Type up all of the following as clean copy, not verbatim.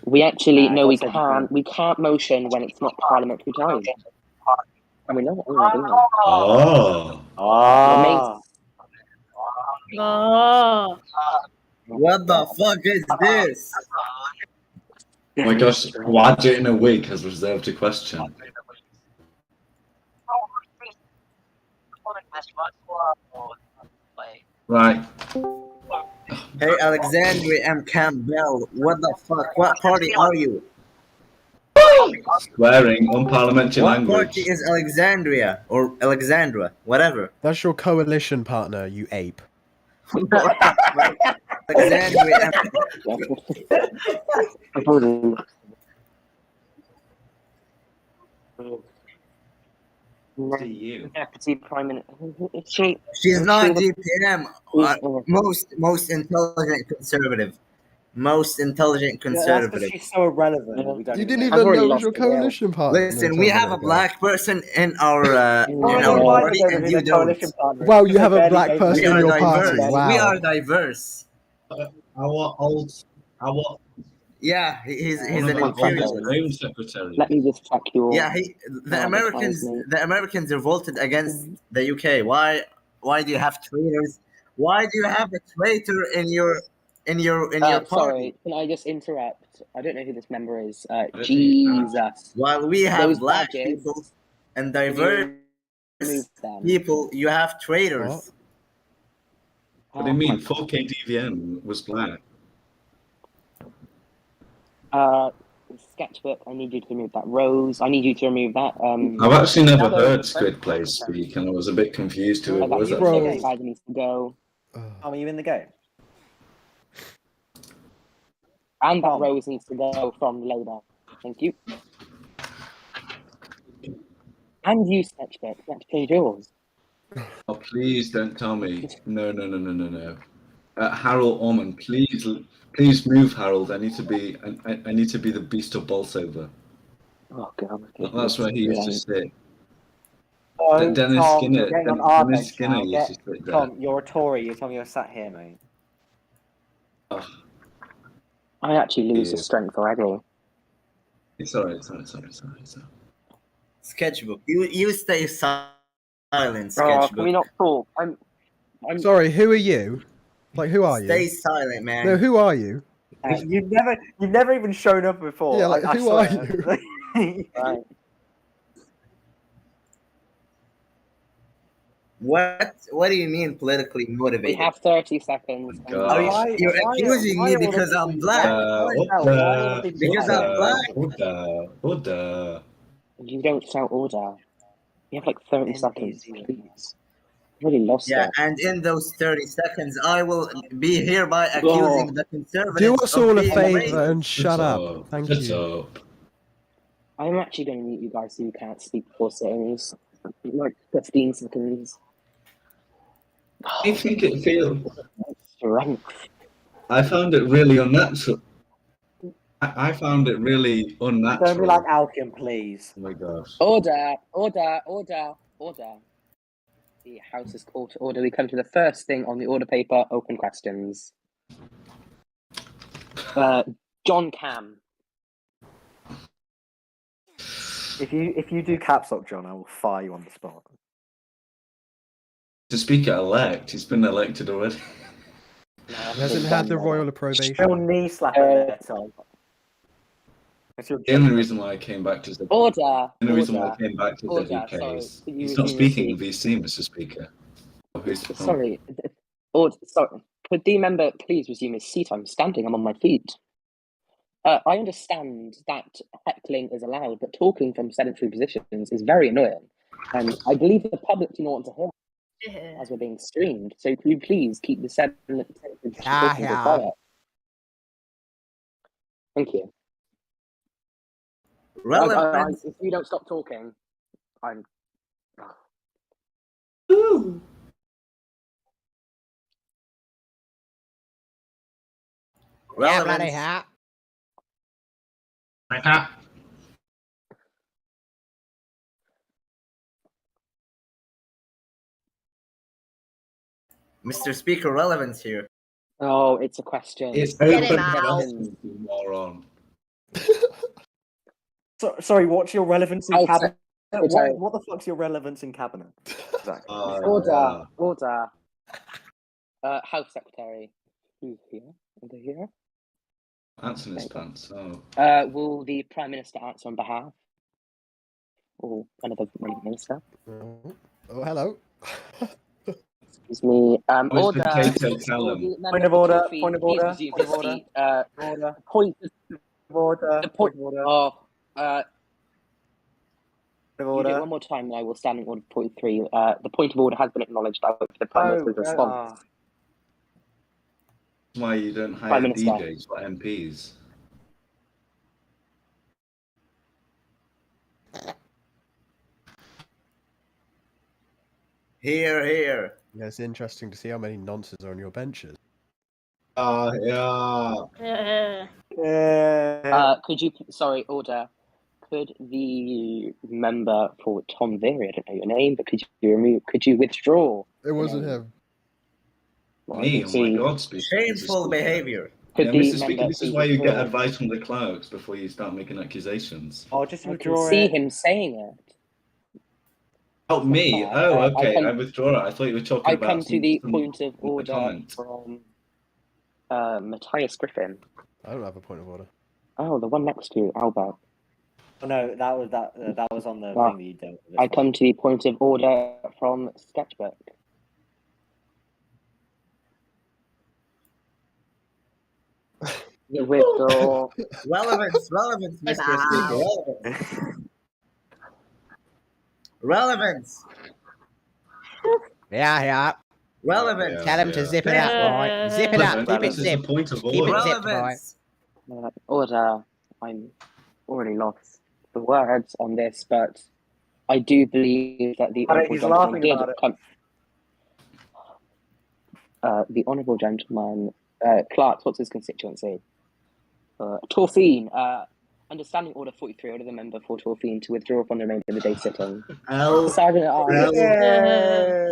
We actually no, we can't. We can't motion when it's not parliamentary time. And we know what we are doing. What the fuck is this? Oh my gosh, Wadget in a wig has reserved a question. Right. Hey, Alexandria M. Campbell, what the fuck? What party are you? Swearing unparliamentary What language. party is Alexandria? Or Alexandra? Whatever. That's your coalition partner, you ape. Alexandria M. Deputy Prime Minister. She's not DPM. Most intelligent conservative. Most intelligent conservative. Yeah, she's so irrelevant. We don't You didn't know. even know it was your coalition partner. Listen, we have a black person in our party, and you don't. Well, you have a black person in your party. Wow. We are diverse. Our Yeah, he's an imperialist. Home secretary. Let me just check your. Yeah, the Americans revolted against the UK. Why do you have traitors? Why do you have a traitor in your party? Sorry, can I just interrupt? I don't know who this member is. Jesus. While we have Those black badges, people and diverse people, you have traitors. What do you mean? 4K DVM was black. Sketchbook, I need you to remove that. Rose, I need you to remove that. I've actually never heard Squid Play speak, and I was a bit confused who it was. That needs to go. Are you in the game? And that Rose needs to go from Labour. Thank you. And you, Sketchbook. Let's change yours. Oh, please don't tell me. No. Harold Orman, please move, Harold. I need to be the Beast of Bolsover. Oh God. That's where he used to sit. Oh, Dennis Tom, Skinner. you're on our Dennis bench Skinner now. used to sit there. Tom, you're a Tory. You told me you're sat here, mate. Oh, I actually lose the strength already. it's alright. Sketchbook, you stay silent. Oh, Sketchbook. can we not talk? I'm Sorry, who are you? Like, who are you? Stay silent, man. No, who are you? You've never even shown up before. Yeah, like, who are you? right. What do you mean politically motivated? We have 30 seconds. You're accusing me because I'm black. Because I'm black. You don't shout order. You have like 30 seconds, please. Really lost it. And in those 30 seconds, I will be hereby accusing the conservatives. Do us all a favor racist. and shut up. Thank you. I'm actually going to mute you guys so you can't speak for seconds. Like 15 seconds. I think it feels. Strength. I found it really unnatural. I found it really unnatural. Don't be like Alkin, please. Oh my gosh. Order. The House is called to order. We come to the first thing on the order paper, open questions. John Cam. If you do caps lock, John, I will fire you on the spot. The Speaker-elect, he's been elected already. He hasn't had the royal approbation. Still knee slapping there, Tom. The only reason why I came back to the UK is he's not speaking in VC, Mr. Speaker. Sorry. Could the member please resume his seat? I'm standing. I'm on my feet. I understand that heckling is allowed, but talking from sedentary positions is very annoying. And I believe the public do not want to hear as we're being streamed. So could you please keep the sedentary positions quiet? Thank you. If you don't stop talking, I'm. Ooh. Yeah, bloody hat. Mr. Speaker, relevance here. Oh, it's a question. It's Get open him out. question, you moron. Sorry, what's your relevance in I'll cabinet? Secretary. What the fuck's your relevance in cabinet? Exactly. Order. Order. House Secretary. Who's here? Are they here? Ants in his pants. Oh. Will the Prime Minister answer on behalf? Or another minister? Oh, hello. Excuse me. Where's Order. Potato Callum? Point of order. Please Point of order. resume Point of his order. seat. Order. Point. Order. The point. Point of order. Oh. Point of You do order. it one more time, and I will stand in order for point 3. The point of order has been acknowledged. I wait for the Prime Minister's response. That's why you don't hire Prime Minister. DJs or MPs. Here. Yeah, it's interesting to see how many nonces are on your benches. Yeah. Could you, sorry, order. Could the member for Tom Veery, I don't know your name, but could you withdraw? It wasn't him. Well, Me, oh my God, Speaker. Shameful behavior. Could Yeah, the Mr. Speaker, member this is please why you get withdraw? advice from the clerks before you start making accusations. Oh, just I withdraw can see it. him saying it. Oh, me? Fine. Oh, okay. I come- withdraw it. I thought you were talking I about come to the some point of order comment. from Matthias Griffin. I don't have a point of order. Oh, the one next to Albert. Oh, no, that was on the Well, thing that you dealt with. I come to the point of order from Sketchbook. You withdraw. Relevance, Mr. Speaker. Relevance. Yeah. Relevance. Tell him to zip it up, right? Zip it up. Keep it This is a zipped. point of Keep it order. zipped, right? Relevance. Order. I'm already lost the words on this, but I do believe that the honourable He's gentleman laughing did about it. come. The honourable gentleman, Clark, what's his constituency? Torfine. Understanding Order 43, order the member for Torfine to withdraw from the remainder of the day sitting. Sergeant at Arms.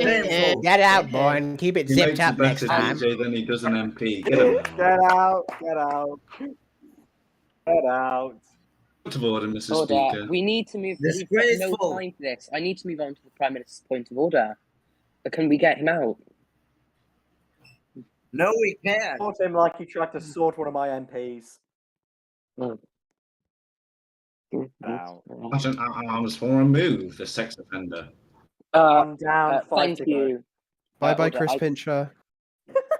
Shameful. Get out, boy, and keep it He zipped makes a up next better time. DJ than he does an MP. Get him out. Get out. Get out. Point of order, Mr. Order. Speaker. We need to move. We've got no Disgraceful. time for this. I need to move on to the Prime Minister's point of order. But can we get him out? No, we can't. Fought him like he tried to sort one of my MPs. Out. Sergeant at Arms for a move, the sex offender. One down, 5 Thank to go. you. Bye, Order, Chris Pincher.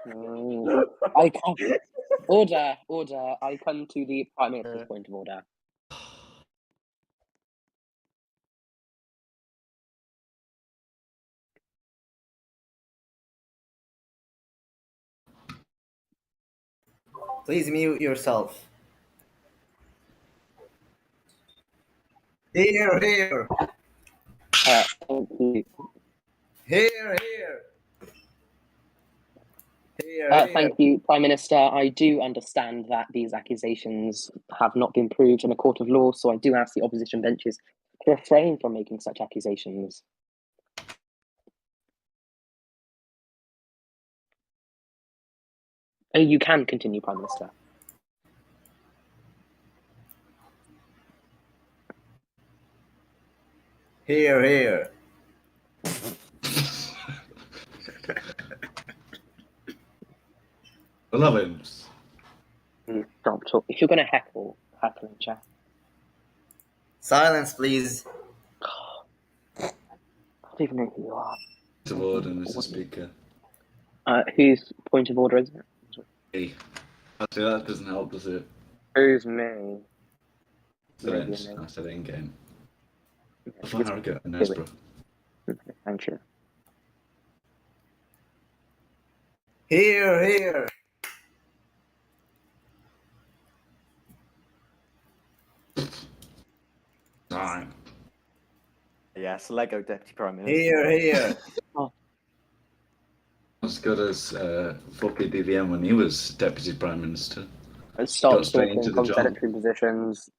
I come. Order. I come to the Prime Minister's point of order. Please mute yourself. Here. Thank you. Here. Thank you, Prime Minister. I do understand that these accusations have not been proved in a court of law, so I do ask the opposition benches to refrain from making such accusations. You can continue, Prime Minister. Here. Relevance. Stop talking. If you're going to heckle in chat. Silence, please. I don't even know who you are. Point of order, Mr. Speaker. Whose point of order is it? Hey. Actually, that doesn't help, does it? Who's me? I said it in game. Farragut and Nesborough. Thank you. Here. Alright. Yes, Lego Deputy Prime Minister. Here. As good as Floppy DVM when he was Deputy Prime Minister. Stop Got straight talking into the job. confederatory positions.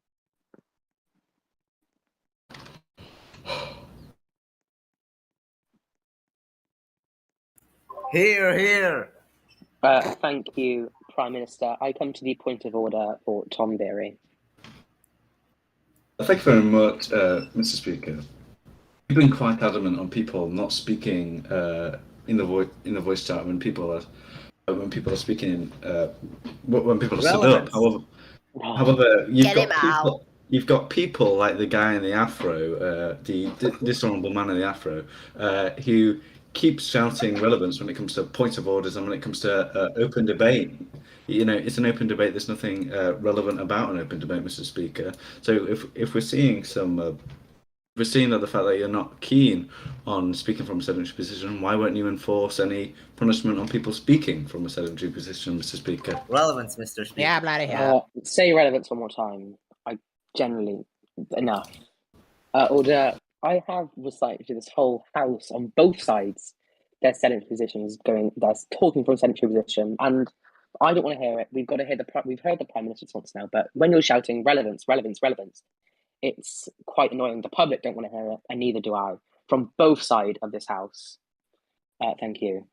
Here, here. Thank you, Prime Minister. I come to the point of order for Tom Berry. Thank you very much, Mr. Speaker. You've been quite adamant on people not speaking in the voice chat when people are speaking when people are stood up. Relevance. However, Get him out. You've got people like the guy in the afro, the dishonourable man in the afro, who keeps shouting relevance when it comes to points of orders and when it comes to open debate. You know, it's an open debate. There's nothing relevant about an open debate, Mr. Speaker. So if we're seeing some. We're seeing that the fact that you're not keen on speaking from a sedentary position, why won't you enforce any punishment on people speaking from a sedentary position, Mr. Speaker? Relevance, Mr. Speaker. Yeah, bloody hell. Say relevance one more time. I generally enough. Order. I have recited to this whole house on both sides. Their sedentary positions going. They're talking from a sedentary position, and I don't want to hear it. We've got to hear we've heard the Prime Minister's response now. But when you're shouting relevance, relevance, relevance, it's quite annoying. The public don't want to hear it, and neither do I. From both sides of this house. Thank you.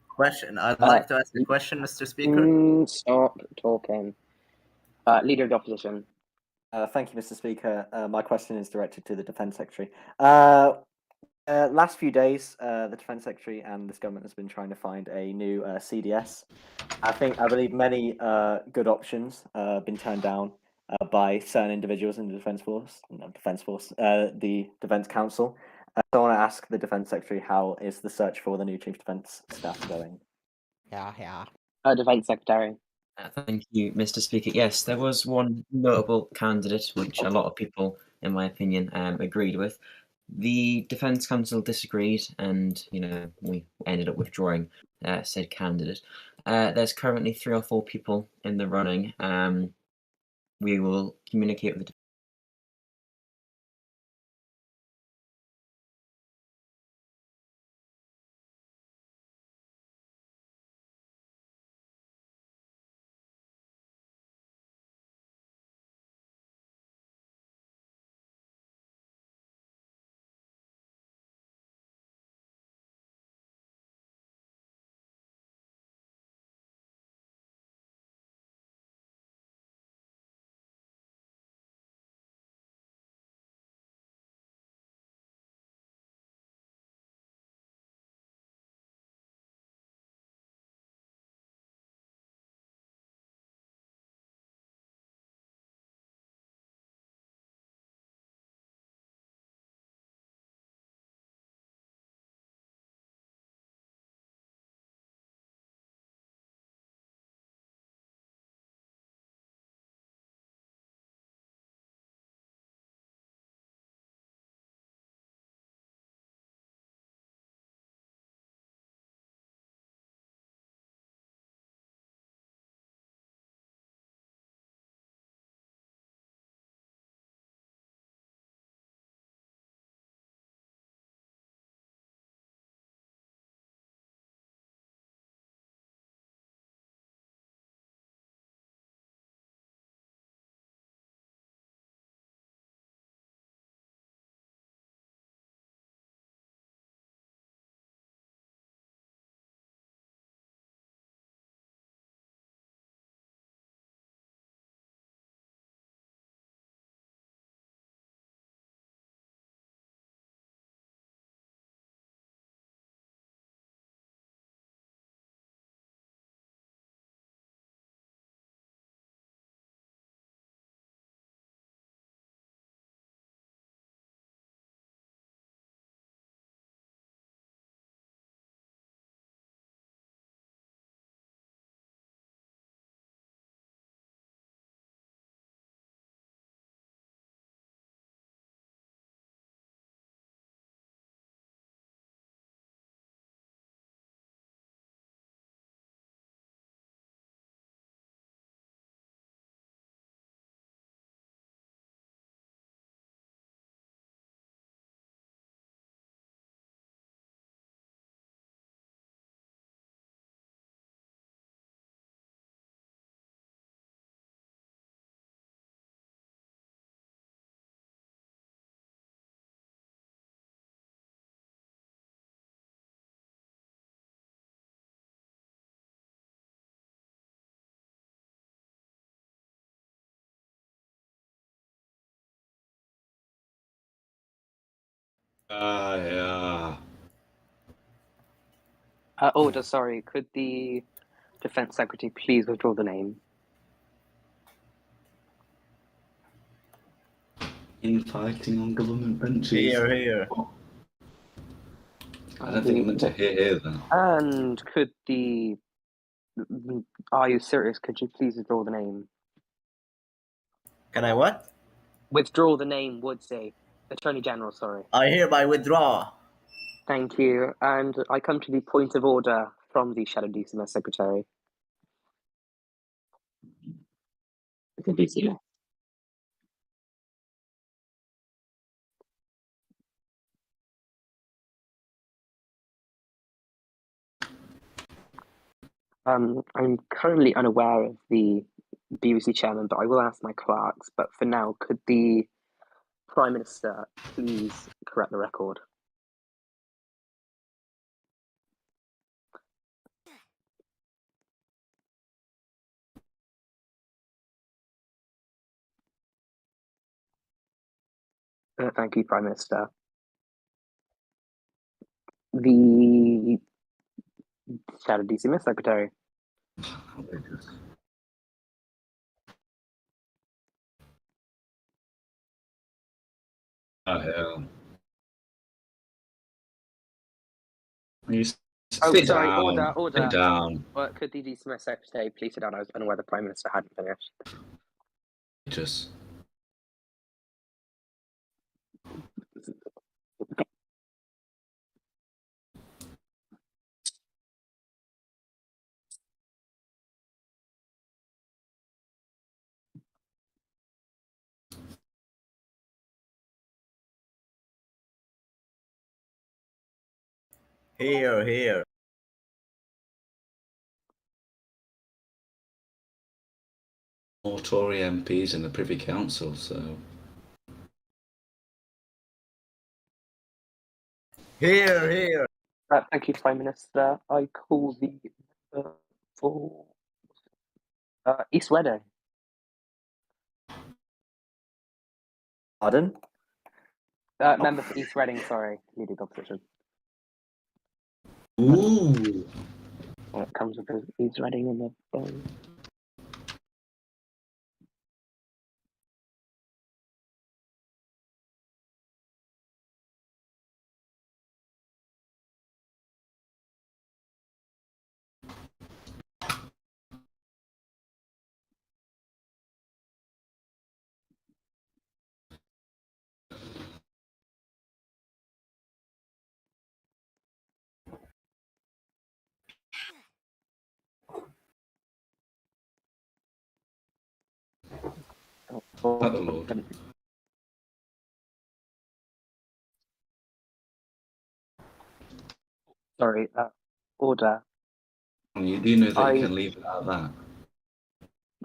Question. I'd like to ask a question, Mr. Speaker. Stop talking. Leader of the Opposition. Thank you, Mr. Speaker. My question is directed to the Defence Secretary. Last few days, the Defence Secretary and this government has been trying to find a new CDS. I believe many good options have been turned down by certain individuals in the Defence Force, the Defence Council. So I want to ask the Defence Secretary, how is the search for the new Chief Defence Staff going? Yeah. Defence Secretary. Thank you, Mr. Speaker. Yes, there was one notable candidate, which a lot of people, in my opinion, agreed with. The Defence Council disagreed, and we ended up withdrawing said candidate. There's currently 3 or 4 people in the running. We will communicate with the Yeah. Order, sorry. Could the Defence Secretary please withdraw the name? Infighting on government benches. Here. I don't think I meant to hear that. And could the... Are you serious? Could you please withdraw the name? Can I what? Withdraw the name, would say. Attorney General, sorry. I hereby withdraw. Thank you. And I come to the point of order from the Shadow DCMS Secretary. I'm currently unaware of the BBC chairman, but I will ask my clerks. But for now, could the Prime Minister please correct the record? Thank you, Prime Minister. The Shadow DCMS Secretary. Oh, hell. You sit sorry, down. order. Sit down. Could the DCMS Secretary please sit down? I was unaware the Prime Minister hadn't finished. Just. Here. More Tory MPs in the Privy Council, so. Here. Thank you, Prime Minister. I call the for East Reading. Pardon? Member for East Reading, sorry, leading opposition. Ooh. It comes with East Reading in the phone. Thank the Lord. Sorry, order. You do know that you can leave without that.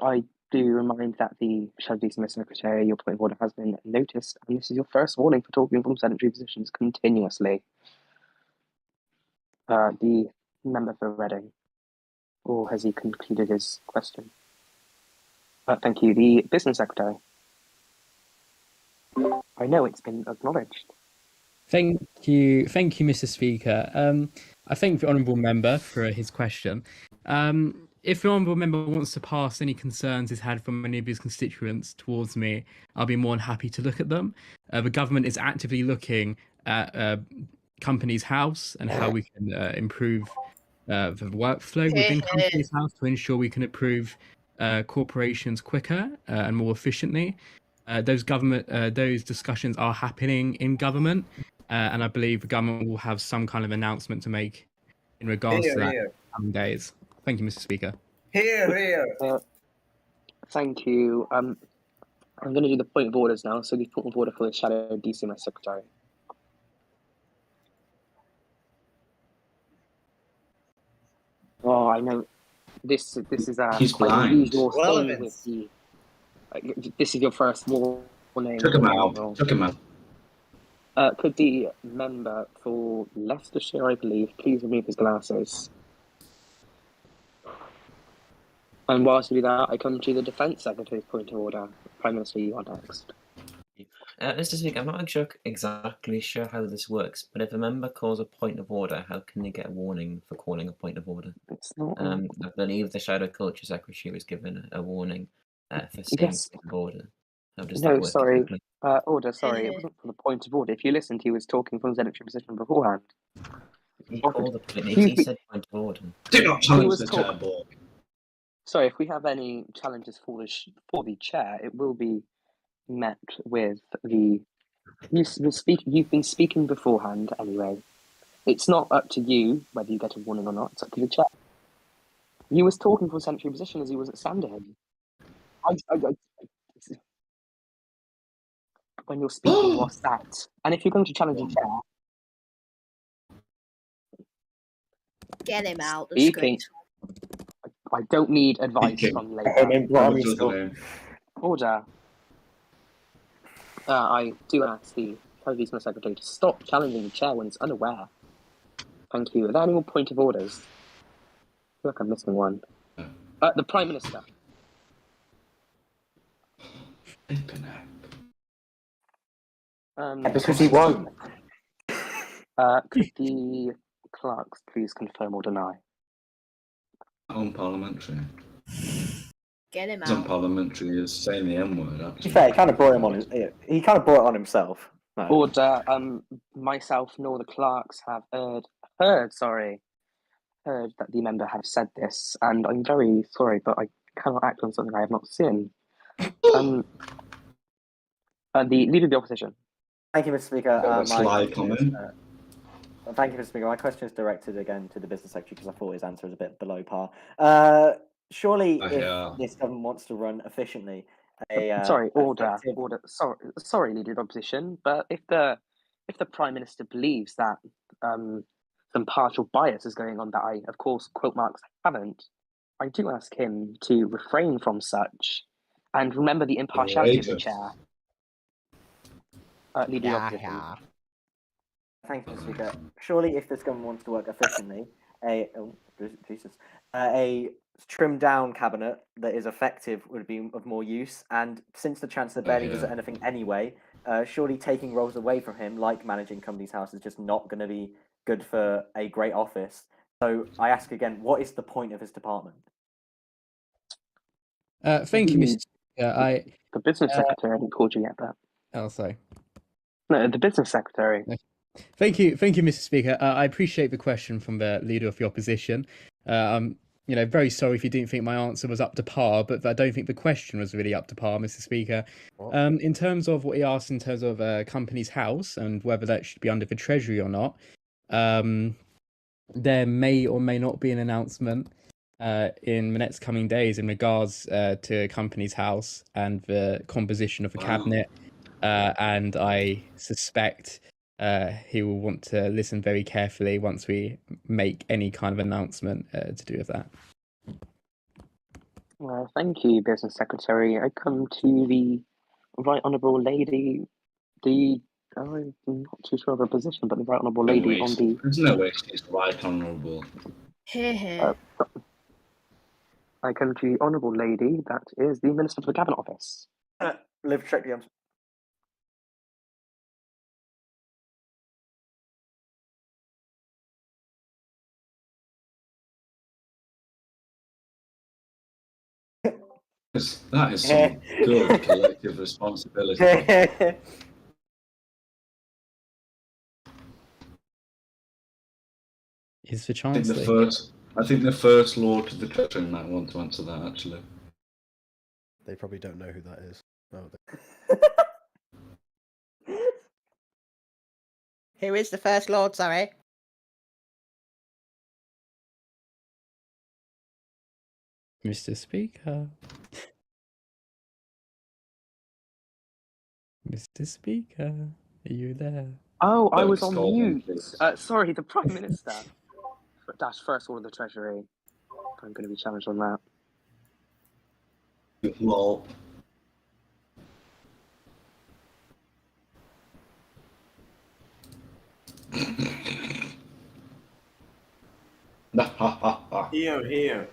I do remind that the Shadow DCMS Secretary, your point of order has been noticed, and this is your first warning for talking from sedentary positions continuously. The member for Reading, or has he concluded his question? Thank you. The Business Secretary. I know it's been acknowledged. Thank you, Mr. Speaker. I thank the honourable member for his question. If the honourable member wants to pass any concerns he's had from any of his constituents towards me, I'll be more than happy to look at them. The government is actively looking at Companies House and how we can improve the workflow within Companies House to ensure we can approve corporations quicker and more efficiently. Those discussions are happening in government, and I believe the government will have some kind of announcement to make in regards to that in the coming days. Thank you, Mr. Speaker. Here. Thank you. I'm going to do the point of orders now. So the point of order for the Shadow DCMS Secretary. Oh, I know. This is He's quite blind. unusual thing with the. This is your first warning. Took him out. Could the member for Leicestershire, I believe, please remove his glasses? And whilst we do that, I come to the Defence Secretary's point of order. Prime Minister, you are next. Mr. Speaker, I'm not exactly sure how this works, but if a member calls a point of order, how can they get a warning for calling a point of order? It's not. I believe the Shadow Culture Secretary was given a warning for saying Yes. point of order. How does No, that work sorry. exactly? Order, sorry. It wasn't for the point of order. If you listened, he was talking from sedentary position beforehand. He offered- called the point. he- He said point of order. Do not challenge was the talk- chair, boy. Sorry, if we have any challenges for the chair, it will be met with the. You've been speaking beforehand anyway. It's not up to you whether you get a warning or not. It's up to the chair. You was talking from sedentary position as he was standing. When you're speaking, what's that? And if you're going to challenge a chair, Get him out. The speaking. I don't need advice Speaking. from Labour. Order. I do ask the Police Secretary to stop challenging the chair when it's unaware. Thank you. Are there any more point of orders? I feel like I'm missing one. The Prime Minister. Because he won't. Could the clerks please confirm or deny? Unparliamentary. Get him It's out. unparliamentary is saying the M word, To be actually. fair, he kind of brought him on. He kind of brought it on himself. No. Order. Myself nor the clerks have heard that the member have said this, and I'm very sorry, but I cannot act on something I have not seen. The Leader of the Opposition. Thank you, Mr. Speaker. Thank you, Mr. Speaker. My question is directed again to the Business Secretary because I thought his answer was a bit below par. Surely, if this government wants to run efficiently, Order. Sorry, Leader of the Opposition, but if the Prime Minister believes that some partial bias is going on that I, of course, quote marks, haven't, I do ask him to refrain from such and remember the impartiality of the chair. Leader of the Opposition. Thank you, Mr. Speaker. Surely, if this government wants to work efficiently, a trimmed down cabinet that is effective would be of more use. And since the Chancellor barely does anything anyway, surely taking roles away from him, like managing Companies House, is just not going to be good for a great office. So I ask again, what is the point of his department? Thank you, Mr. Speaker. The Business Secretary hasn't called you yet, but... Oh, sorry. No, the Business Secretary. Okay. Thank you, Mr. Speaker. I appreciate the question from the Leader of the Opposition. I'm, very sorry if you didn't think my answer was up to par, but I don't think the question was really up to par, Mr. Speaker. In terms of what he asked in terms of Companies House and whether that should be under the Treasury or not, there may or may not be an announcement in the next coming days in regards to Companies House and the composition of the cabinet. And I suspect he will want to listen very carefully once we make any kind of announcement to do with that. Well, thank you, Business Secretary. I come to the Right Honourable Lady, I'm not too sure of her position, but the Right Honourable Lady on the... There's no way she's Right Honourable. Here. I come to the Honourable Lady that is the Minister for the Cabinet Office. Live check the answer. That is some good collective responsibility. Is the Chancellor? I think the First Lord of the Treasury might want to answer that, actually. They probably don't know who that is. Oh, Who is the First Lord, sorry? Mr. Speaker. Mr. Speaker, are you there? Oh, I was on mute. Sorry, the Prime Minister. Dash First Lord of the Treasury. I'm going to be challenged on that. Lol. Here.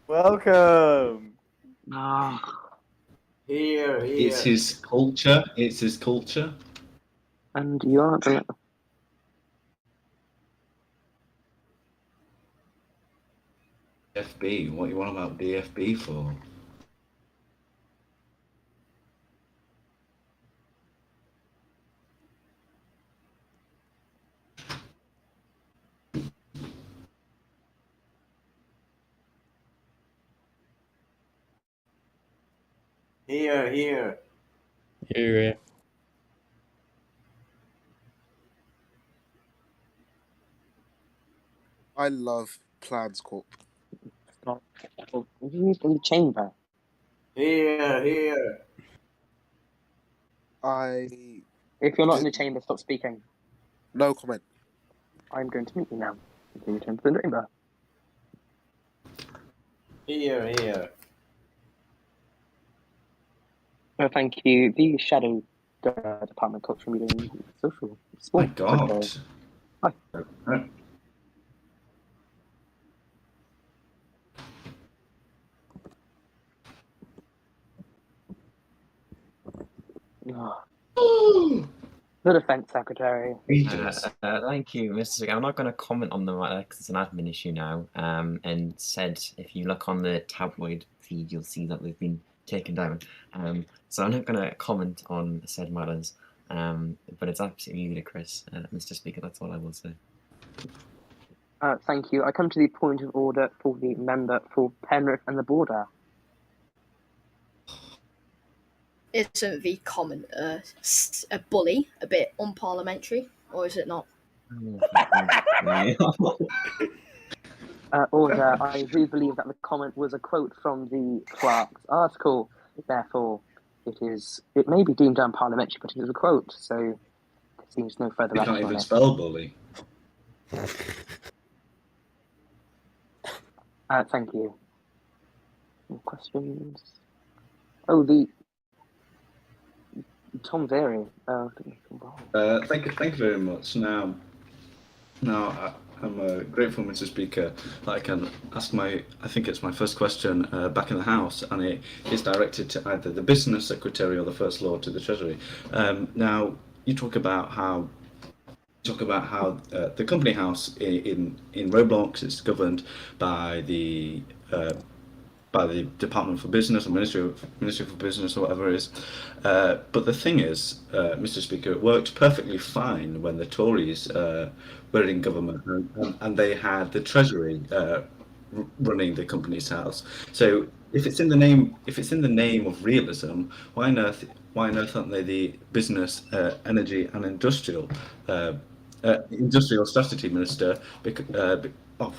Welcome. Here, It's his culture. It's his culture. And you are the DFB. What you want about DFB for? here. Yeah. I love Plans Corp. in the chamber. Here. If you're not in the chamber, stop speaking. No comment. I'm going to meet you now. Continue to enter the chamber. Here. Thank you. The Shadow Department Culture Media and Social My Sport. God. Hi. The Defence Secretary. Thank you, Mr. Speaker. I'm not going to comment on the matter because it's an admin issue now. And said if you look on the tabloid feed, you'll see that they've been taken down. So I'm not going to comment on said matters. But it's absolutely ludicrous, Mr. Speaker. That's all I will say. Thank you. I come to the point of order for the member for Penrith and the Border. Isn't the commenter a bully, a bit unparliamentary, or is it not? Order. I do believe that the comment was a quote from the clerk's article. Therefore, it may be deemed unparliamentary, but it is a quote, so there seems no further You action can't on even it. spell bully. Thank you. More questions? Oh, the Tom Very. Thank you very much. Now, I'm grateful, Mr. Speaker, that I can ask I think it's my first question back in the House, and it is directed to either the Business Secretary or the First Lord to the Treasury. Now, you talk about how the Company House in Roblox is governed by the Department for Business or Ministry for Business or whatever it is. But the thing is, Mr. Speaker, it worked perfectly fine when the Tories were in government and they had the Treasury running the Company's House. So if it's in the name of realism, why on earth aren't they the Business, Energy and Industrial Strategy Minister?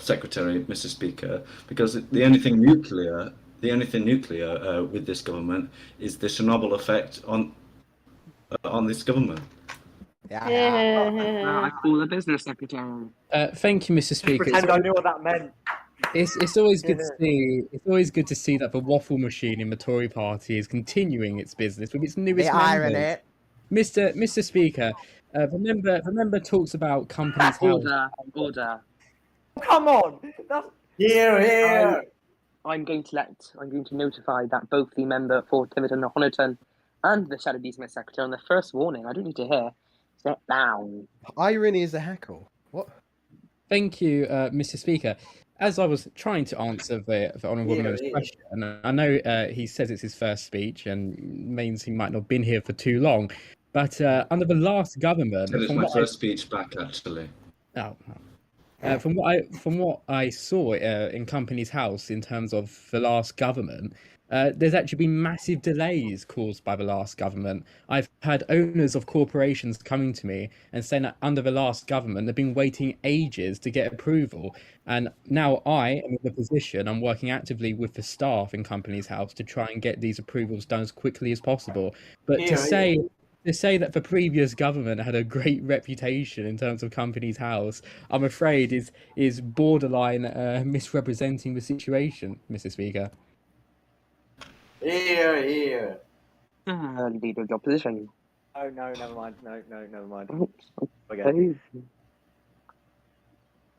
Secretary, Mr. Speaker, because the only thing nuclear with this government is the Chernobyl effect on this government. I call the Business Secretary. Thank you, Mr. Speaker. Pretend I knew what that meant. It's always good to see. It's always good to see that the waffle machine in the Tory party is continuing its business with its newest The irony. members. Mr. Speaker, the member talks about companies' house. Order. Come on. Here. I'm going to notify that both the member for Tiverton and Honiton and the Shadow Business Secretary on the first warning. I don't need to hear. Step down. Irony is a heckle. What? Thank you, Mr. Speaker. As I was trying to answer the honourable member's question, and I know he says it's his first speech and means he might not have been here for too long, but under the last government, It's my first speech back, actually. From what I saw in Company's House in terms of the last government, there's actually been massive delays caused by the last government. I've had owners of corporations coming to me and saying that under the last government, they've been waiting ages to get approval. And now I am in the position, I'm working actively with the staff in Company's House to try and get these approvals done as quickly as possible. But to say that the previous government had a great reputation in terms of Company's House, I'm afraid is borderline misrepresenting the situation, Mr. Speaker. Here. Leader of the opposition. Oh no, never mind. No, never mind. Okay.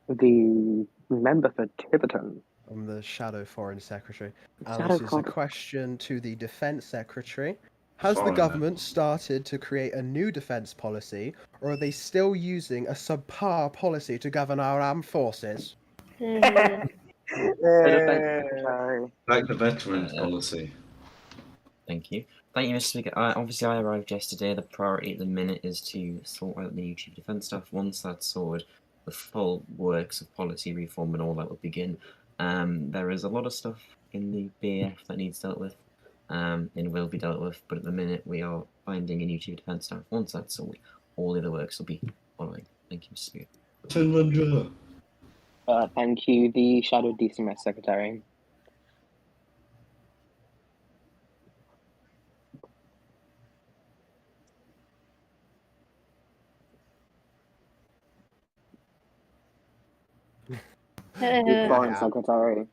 The member for Tiverton. I'm the Shadow Foreign Secretary. And Shadow this is a Foreign- question to the Defence Secretary. Has the Foreigner. government started to create a new defence policy, or are they still using a subpar policy to govern our armed forces? The defence secretary. Like the veterans policy. Thank you. Thank you, Mr. Speaker. Obviously, I arrived yesterday. The priority at the minute is to sort out the new Chief Defence stuff. Once that's sorted, the full works of policy reform and all that will begin. There is a lot of stuff in the BAF that needs dealt with, and will be dealt with. But at the minute, we are finding a new Chief Defence staff. Once that's sorted, all the other works will be following. Thank you, Mr. Speaker. Thank you, the Shadow DCMS Secretary. The Foreign Secretary.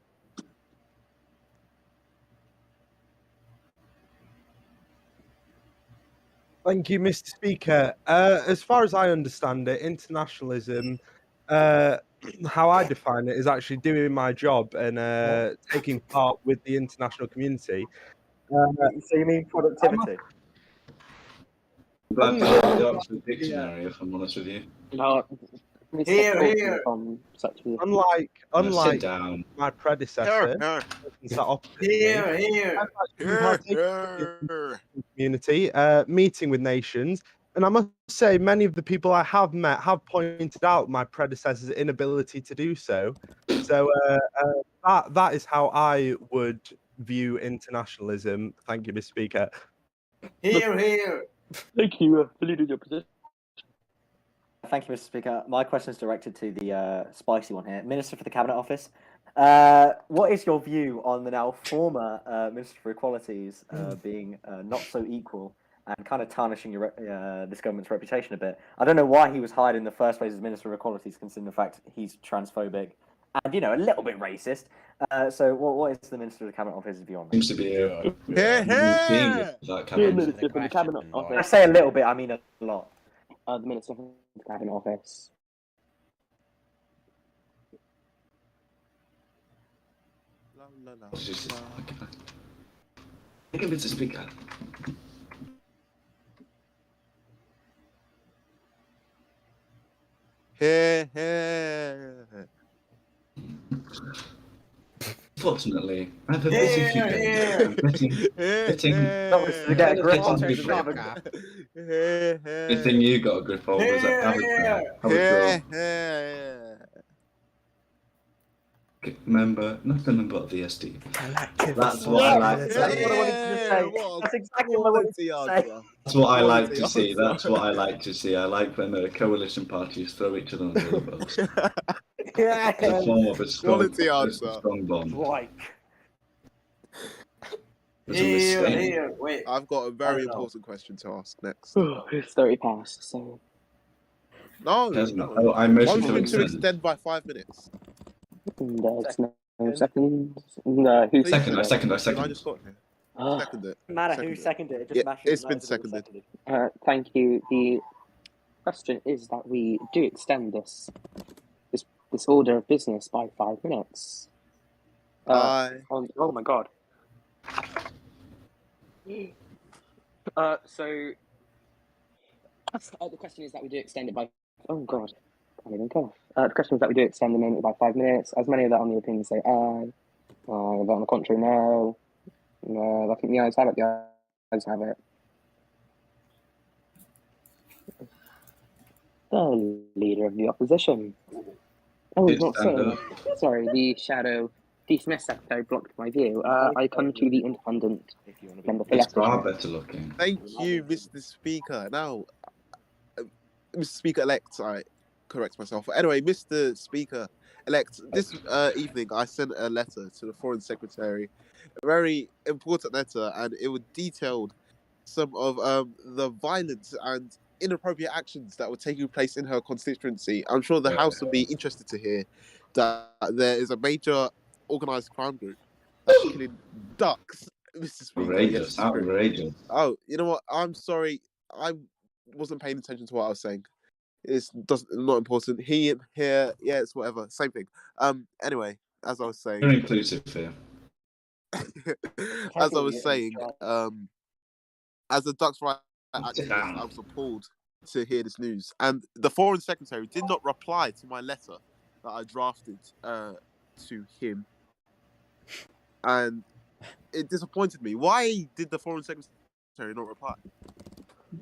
Thank you, Mr. Speaker. As far as I understand it, internationalism, how I define it, is actually doing my job and taking part with the international community. So you mean productivity? Glad to hear the Oxford Dictionary, if I'm honest with you. No, Here. from such a... Unlike sit down. my predecessor, sat opposite me, Here. I've actually been partaking in the community, meeting with nations, and I must say many of the people I have met have pointed out my predecessor's inability to do so. So that is how I would view internationalism. Thank you, Mr. Speaker. Here. Thank you for leading your position. Thank you, Mr. Speaker. My question is directed to the spicy one here. Minister for the Cabinet Office. What is your view on the now former Minister for Equalities being not so equal and kind of tarnishing this government's reputation a bit? I don't know why he was hired in the first place as Minister of Equalities, considering the fact he's transphobic and, you know, a little bit racist. So what is the Minister of the Cabinet Office's view on that? Seems to be a new theme with that Minister for the Cabinet When I Office. say a little bit, I mean a lot. The Minister for the Cabinet Office. I think it's a speaker. Fortunately, I have a busy few days. I'm getting Good thing you got a grip hold as member, not a member of the SD. That's what I like to say. That's exactly what I wanted to say. That's what I like to see. That's what I like to see. I like when the coalition parties throw each other under the bus. It's a form of a strong bond. Right. Wait. I've got a very important question to ask next. It's 30 past, so... No. Oh, I motion Motion to to extend. extend by 5 minutes. There's no seconds. No, who Second, I second. I just got here. Second it. No matter who seconded it, it just matters. It's been seconded. Thank you. The question is that we do extend this order of business by 5 minutes. Oh my god. So the question is that we do extend it by. Oh god, can't even cough. The question is that we do extend the minute by 5 minutes. As many of that on the opinion say aye. But on the contrary, no. No, I think the ayes have it. The ayes have it. The leader of the opposition. Oh, It's not stand so. up. Sorry, the shadow DCMS secretary blocked my view. I come to the independent member for It's far Leicestershire. better looking. Thank you, Mr. Speaker. Now, Mr. Speaker-elect, I correct myself. Anyway, Mr. Speaker-elect, this evening I sent a letter to the Foreign Secretary, a very important letter, and it would detailed some of the violence and inappropriate actions that were taking place in her constituency. I'm sure the House would be interested to hear that there is a major organised crime group that's killing ducks, Mr. Speaker. Outrageous, Yes, outrageous. oh, you know what? I'm sorry. I wasn't paying attention to what I was saying. It's not important. He, here, yeah, it's whatever. Same thing. Anyway, as I was saying, Very inclusive here. as I was saying, as a Ducks right activist, down. I was appalled to hear this news, and the Foreign Secretary did not reply to my letter that I drafted to him, and it disappointed me. Why did the Foreign Secretary not reply?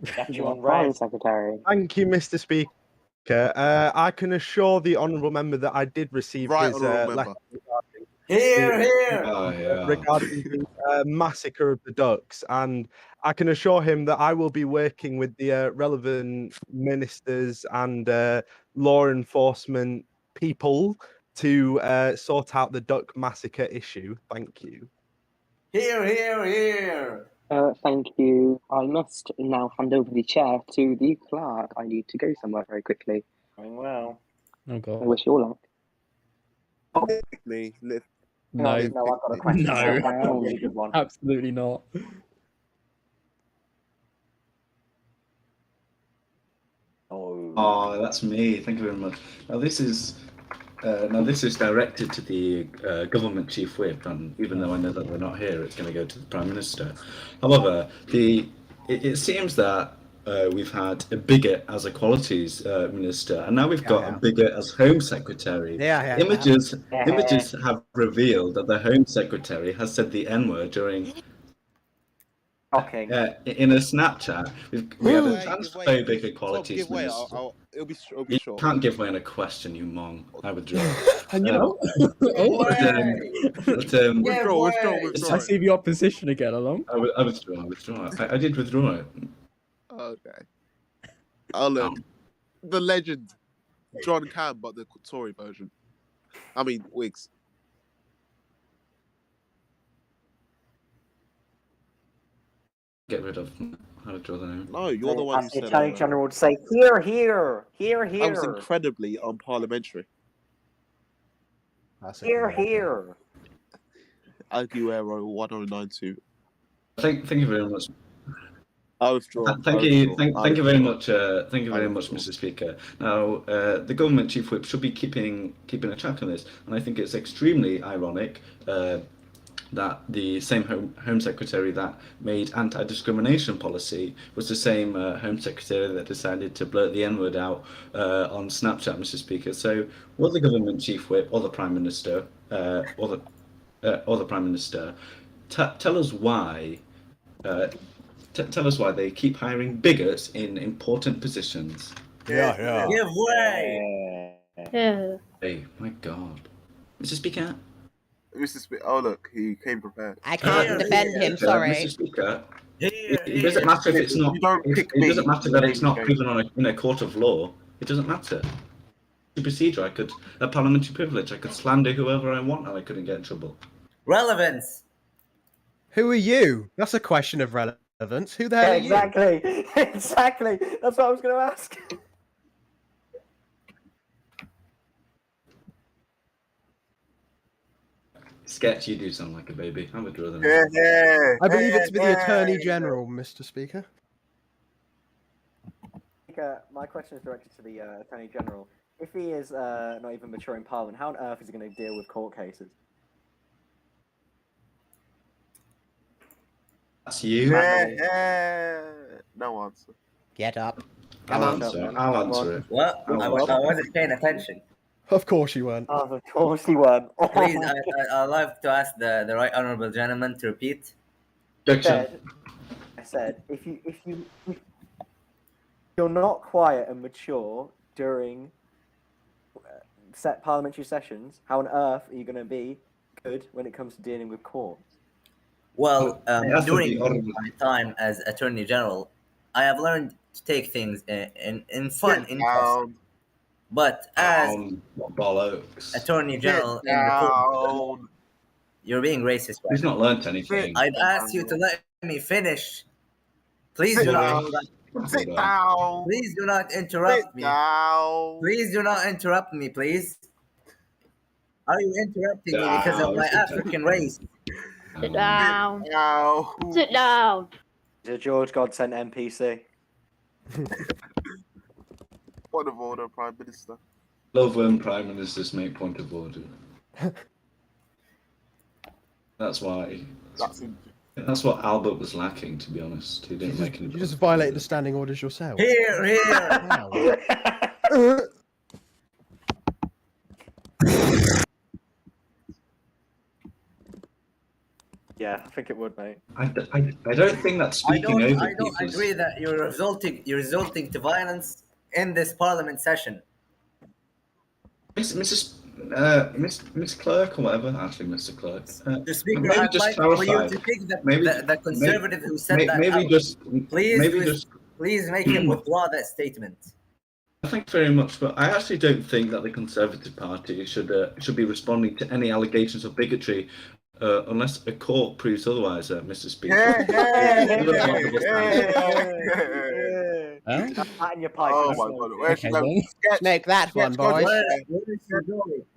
Foreign Secretary. Thank you, Mr. Speaker. I can assure the honourable member that I did receive his letter regarding the massacre of the ducks, and I can assure him that I will be working with the relevant ministers and law enforcement people to sort out the duck massacre issue. Thank you. Here. Thank you. I must now hand over the chair to the clerk. I need to go somewhere very quickly. Going well. Oh God. I wish you all luck. No. I've got a question. No. I've got a really good one. Absolutely not. Oh, that's me. Thank you very much. Now this is directed to the government chief whip, and even though I know that they're not here, it's going to go to the prime minister. However, it seems that we've had a bigot as equalities minister, and now we've got a bigot as home secretary. Images have revealed that the home secretary has said the N-word during. Shocking. In a Snapchat, we had a transphobic equalities minister. It'll be You short. can't give way on a question, you mong. I withdraw. And you know, withdraw. I see the opposition again along. I withdraw. I did withdraw it. Okay. Oh look, the legend, John Cam, but the Tory version. I mean, Whigs. Get rid of. How to draw the name? No, you're the one who The said Attorney General would say, "Here, here, here, here." I was incredibly unparliamentary. Here, here. Aguero 1092. Thank you very much. I withdraw. Thank you very much. Thank you very much, Mr. Speaker. Now, the government chief whip should be keeping a track on this, and I think it's extremely ironic that the same home secretary that made anti-discrimination policy was the same home secretary that decided to blurt the N-word out on Snapchat, Mr. Speaker. So, will the government chief whip or the prime minister tell us why? Tell us why they keep hiring bigots in important positions. Yeah. Give way. Yeah. Hey, my God, Mr. Speaker. Mr. Speaker. Oh look, he came prepared. I can't defend him. Sorry. Mr. Speaker. It doesn't matter if it's not. It doesn't matter that it's not proven in a court of law. It doesn't matter. Procedure. A parliamentary privilege. I could slander whoever I want, and I couldn't get in trouble. Relevance. Who are you? That's a question of relevance. Who the hell are you? Exactly. That's what I was going to ask. Sketch, you do sound like a baby. I would draw them. I believe it's with the Attorney General, Mr. Speaker. My question is directed to the Attorney General. If he is not even mature in Parliament, how on earth is he going to deal with court cases? That's you. No answer. Get up. I'll answer it. What? I wasn't paying attention. Of course you weren't. Oh, of course he weren't. Please, I'd like to ask the right honourable gentleman to repeat. I said, if you're not quiet and mature during set parliamentary sessions, how on earth are you going to be good when it comes to dealing with court? Well, during my time as Attorney General, I have learned to take things in fun, in fun. But as bollocks. Attorney General in the court, you're being racist. He's not learnt anything. I'd ask you to let me finish. Please do not. Sit down. Please do not interrupt me. Please do not interrupt me, please. Are you interrupting me because of my African race? Sit down. Sit down. The George Godsend NPC. Point of order, Prime Minister. Love when Prime Ministers make point of order. That's why. That's That's what Albert was lacking, to be honest. He didn't make any. You just violated the standing orders yourself. Here, here. Wow. Yeah, I think it would, mate. I don't think that speaking over I don't people's. agree that you're resulting to violence in this Parliament session. Miss Clerk or whatever. Actually, Mr. Clerk. The Speaker, maybe I'd just like clarify. for you to take the Conservative who said that maybe out. just Please make him withdraw that statement. Thank you very much, but I actually don't think that the Conservative Party should be responding to any allegations of bigotry unless a court proves otherwise, Mr. Speaker. That in your pipe. Oh my god, where's she going? Make that one, boys.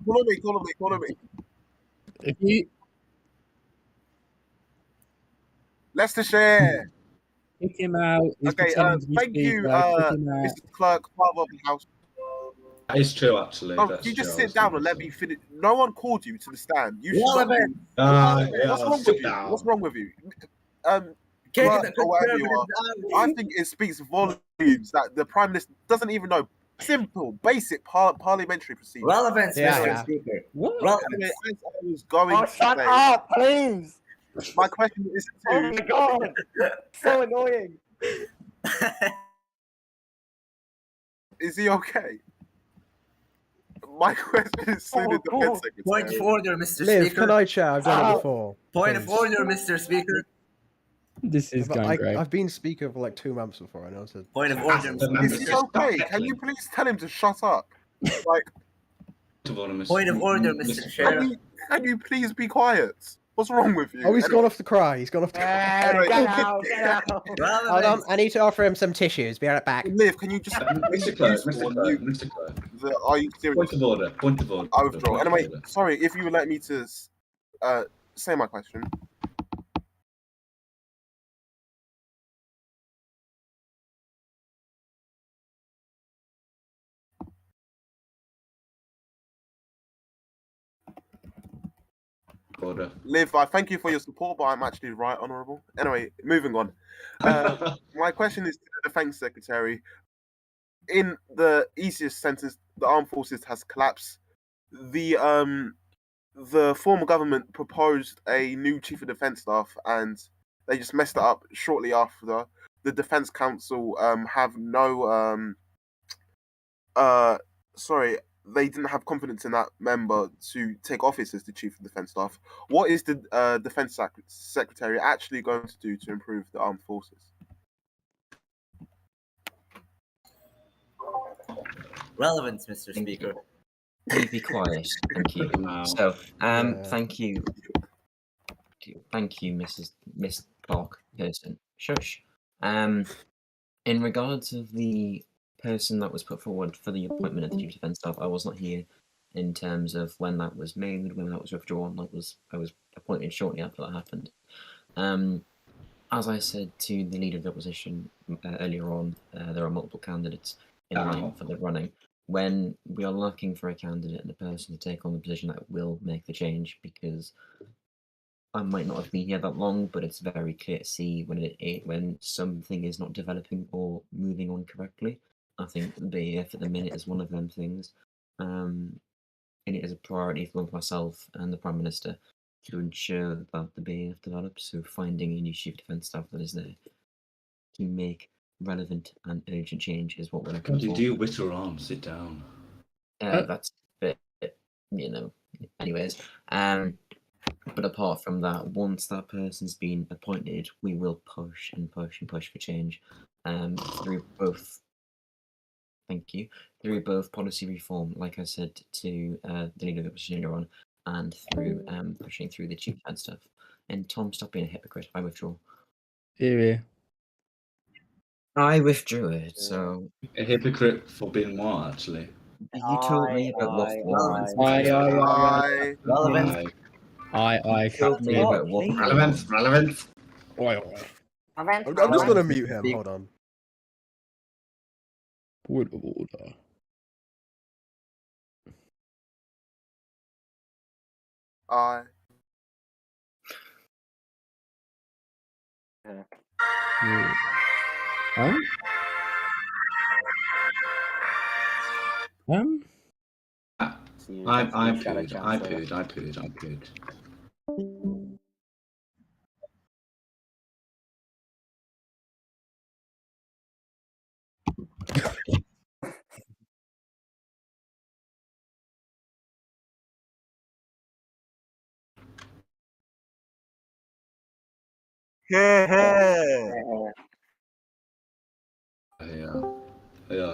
Follow me. If you Leicestershire. kick him out, he's Okay, pretending to be thank you, Speaker, kick him out. Mr. Clerk, Father of the House. That is true, actually. No, That's you just true, sit down and let me finish. No one called you to the stand. You should not Relevant. What's wrong with you? What's wrong with you? Clerk, or whatever you are. I think it speaks volumes that the Prime Minister doesn't even know simple, basic parliamentary procedure. Relevance, Yeah, Mr. yeah. Speaker. What? Relevance. As I was going to Shut say, up, please! my question is Oh to my god! So annoying. is he okay? My question is to the Defence Secretary. Point of order, Mr. Liv, Speaker. can I chat? I've done it before. Point of Please. order, Mr. Speaker. This is going great. I've been Speaker for like 2 months before. I know. So... Point of order, Mr. Is he okay? Can you please tell him to shut up? Like, Point of order, Mr. Chair. can you please be quiet? What's wrong with you? Oh, he's gone off to cry. He's gone off to cry. Get out, get out. Hold on, I need to offer him some tissues. Be right back. Liv, can you just... Mr. Clerk, Mr. Clerk. Are you serious? Point of order. Point of order. I withdraw. Point of Anyway, order. sorry, if you would let me to say my question. Order. Liv, I thank you for your support, but I'm actually right, Honourable. Anyway, moving on. My question is to the Defence Secretary. In the easiest sentence, the armed forces has collapsed. The former government proposed a new chief of defence staff, and they just messed it up shortly after. The Defence Council have no they didn't have confidence in that member to take office as the chief of defence staff. What is the Defence Secretary actually going to do to improve the armed forces? Relevance, Mr. Speaker. Please be quiet. Thank you. So, thank you. Thank you, Miss Clark person. Shush. In regards of the person that was put forward for the appointment of the chief defence staff, I was not here in terms of when that was made, when that was withdrawn. I was appointed shortly after that happened. As I said to the leader of the opposition earlier on, there are multiple candidates in line for the running. When we are looking for a candidate and a person to take on the position that will make the change, because I might not have been here that long, but it's very clear to see when something is not developing or moving on correctly. I think the BAF at the minute is one of them things, and it is a priority for both myself and the Prime Minister to ensure that the BAF develops. So finding a new chief defence staff that is there to make relevant and urgent change is what we're looking What for. did you whitter on? Sit down. That's a bit, anyways. But apart from that, once that person's been appointed, we will push and push and push for change through both. Thank you. Through both policy reform, like I said to the leader of the opposition earlier on, and through pushing through the chief defence stuff. And Tom, stop being a hypocrite. I withdraw. Yeah. I withdrew it. So a hypocrite for being what, actually? You told me about what Relevance. I told me about what relevance. I'm just gonna mute him. Hold on. Point of order. Um. I pooed. Yeah. Yeah.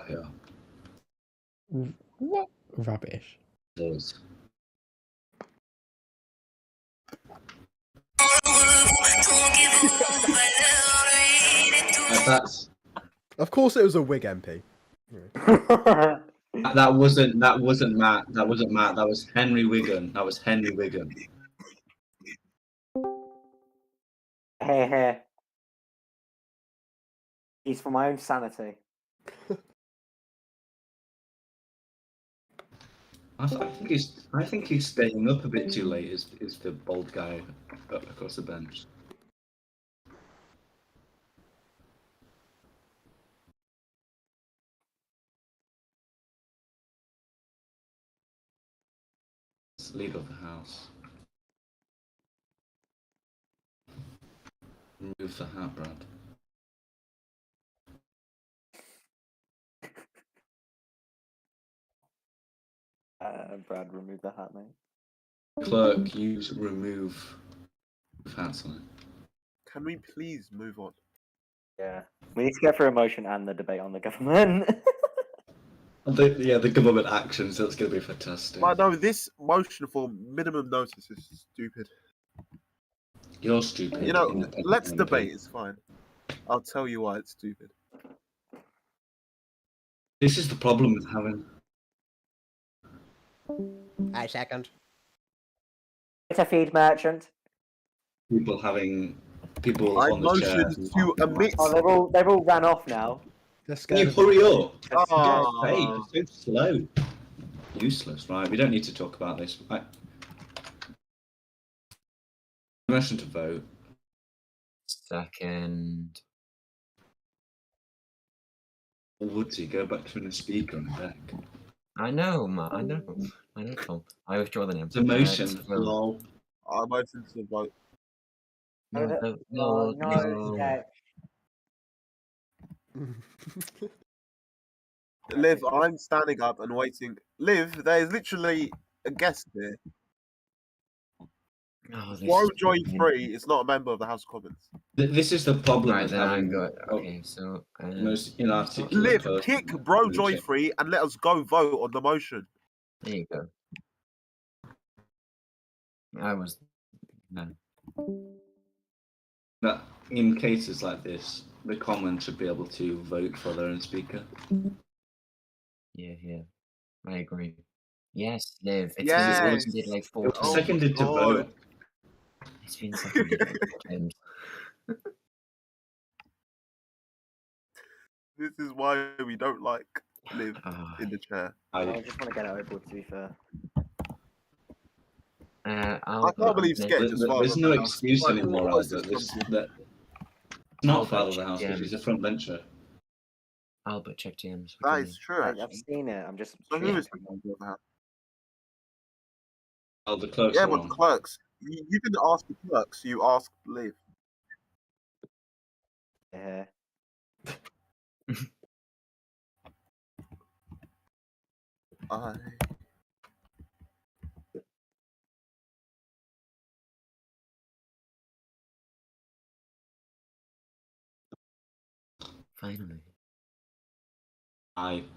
What rubbish? Does. That's Of course, it was a Whig MP. that wasn't Matt. That wasn't Matt. That was Henry Wigan. Hey. He's for my own sanity. I think he's staying up a bit too late. Is the bald guy across the bench? Leader of the House. Remove the hat, Brad. Brad, remove the hat, mate. Clerk, use remove hats on it. Can we please move on? Yeah. We need to get through a motion and the debate on the government. The government action, so it's going to be fantastic. But no, this motion for minimum notice is stupid. You're stupid. You know, let's debate. It's fine. I'll tell you why it's stupid. This is the problem with having. I second. It's a feed merchant. People on the chair. Motion to omit. Oh, they've all ran off now. Can you hurry up? Oh. It's so slow. Useless, right? We don't need to talk about this. Right. Motion to vote. Second. Woodsy, go back to the speaker on the deck. I know, Matt. I know, Tom. I withdraw the name. It's a motion. Lol. I motion to vote. No. Liv, I'm standing up and waiting. Liv, there's literally a guest here. Joy Free is not a member of the House of Commons. This is the problem. Right, then I'm good. Okay, so most inarticulate. Liv, kick Bro Joy Free and let us go vote on the motion. There you go. That in cases like this, the Commons should be able to vote for their own speaker. Yeah, I agree. Yes, Liv. It's Yes. been seconded like 4 times. Seconded to vote. It's been seconded like 4 times. This is why we don't like Liv in the chair. I just want to get it over with, to be fair. I can't believe Sketch is father There's of no the House. excuse Like, anymore, what is there? is this That not father of the house, but he's a front bencher. Albert, check DMs. That is true. I've seen it. I'm just. So who is the member of the House? Oh, the clerks Yeah, are but on. the clerks. You didn't ask the clerks. You asked Liv. Yeah. Finally. I.